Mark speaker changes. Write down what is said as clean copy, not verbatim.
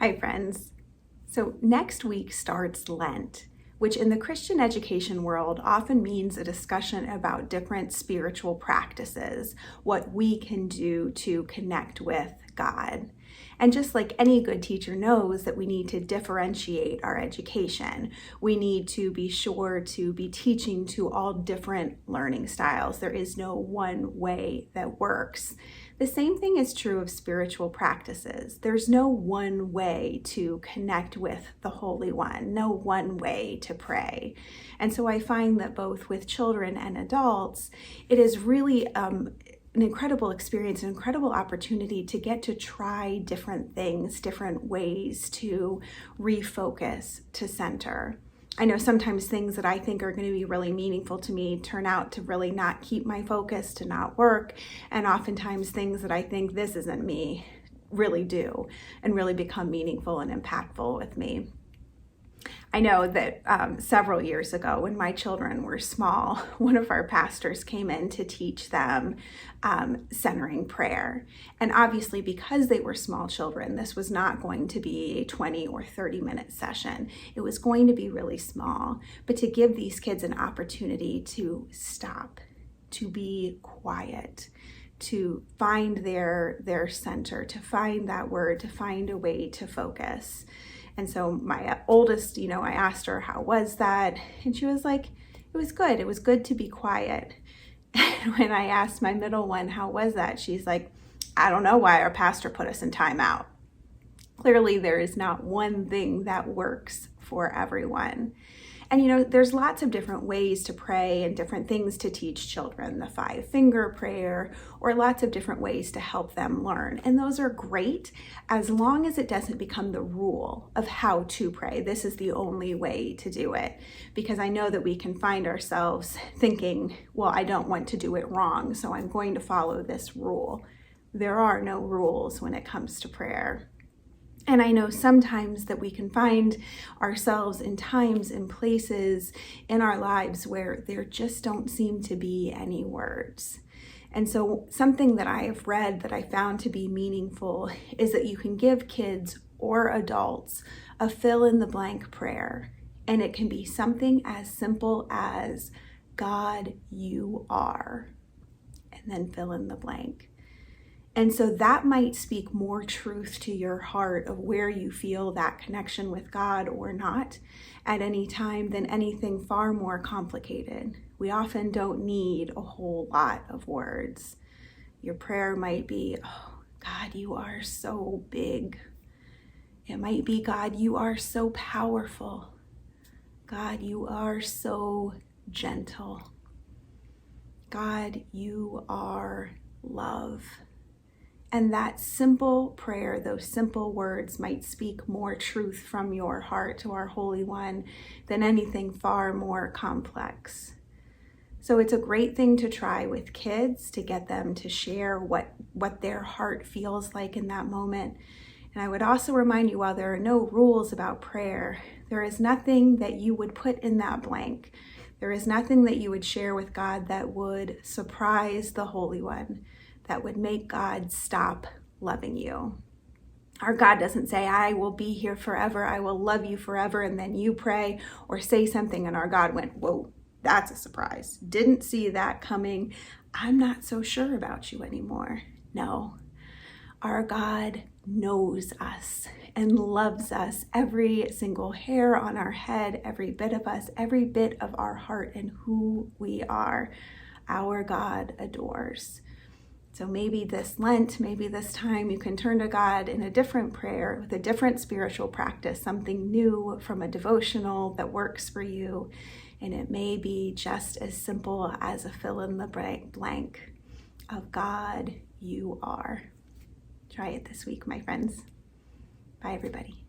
Speaker 1: Hi, friends. So next week starts Lent, which in the Christian education world often means a discussion about different spiritual practices, what we can do to connect with God. And just like any good teacher knows that we need to differentiate our education, we need to be sure to be teaching to all different learning styles. There is no one way that works. The same thing is true of spiritual practices. There's no one way to connect with the Holy One, no one way to pray. And so I find that both with children and adults, it is really an incredible experience, an incredible opportunity to get to try different things, different ways to refocus, to center. I know sometimes things that I think are going to be really meaningful to me turn out to really not keep my focus, to not work. And oftentimes things that I think this isn't me really do and really become meaningful and impactful with me. I know that several years ago when my children were small, one of our pastors came in to teach them centering prayer. And obviously because they were small children, this was not going to be a 20 or 30-minute session. It was going to be really small, but to give these kids an opportunity to stop, to be quiet, to find their center, to find that word, to find a way to focus. And so my oldest, I asked her, how was that? And she was like, it was good. It was good to be quiet. And when I asked my middle one, how was that? She's like, I don't know why our pastor put us in timeout. Clearly, there is not one thing that works for everyone. And there's lots of different ways to pray and different things to teach children, the 5-finger prayer, or lots of different ways to help them learn. And those are great as long as it doesn't become the rule of how to pray. This is the only way to do it. Because I know that we can find ourselves thinking, well, I don't want to do it wrong, so I'm going to follow this rule. There are no rules when it comes to prayer. And I know sometimes that we can find ourselves in times and places in our lives where there just don't seem to be any words. And so something that I have read that I found to be meaningful is that you can give kids or adults a fill-in-the-blank prayer. And it can be something as simple as, God, you are, and then fill in the blank. And so that might speak more truth to your heart of where you feel that connection with God or not at any time than anything far more complicated. We often don't need a whole lot of words. Your prayer might be, oh, God, you are so big. It might be, God, you are so powerful. God, you are so gentle. God, you are love. And that simple prayer, those simple words might speak more truth from your heart to our Holy One than anything far more complex. So it's a great thing to try with kids to get them to share what their heart feels like in that moment. And I would also remind you, while there are no rules about prayer, there is nothing that you would put in that blank. There is nothing that you would share with God that would surprise the Holy One, that would make God stop loving you. Our God doesn't say, I will be here forever, I will love you forever, and then you pray or say something and our God went, whoa, that's a surprise. Didn't see that coming. I'm not so sure about you anymore. No, our God knows us and loves us, every single hair on our head, every bit of us, every bit of our heart and who we are. Our God adores. So maybe this Lent, maybe this time you can turn to God in a different prayer with a different spiritual practice, something new from a devotional that works for you. And it may be just as simple as a fill in the blank of God, you are. Try it this week, my friends. Bye, everybody.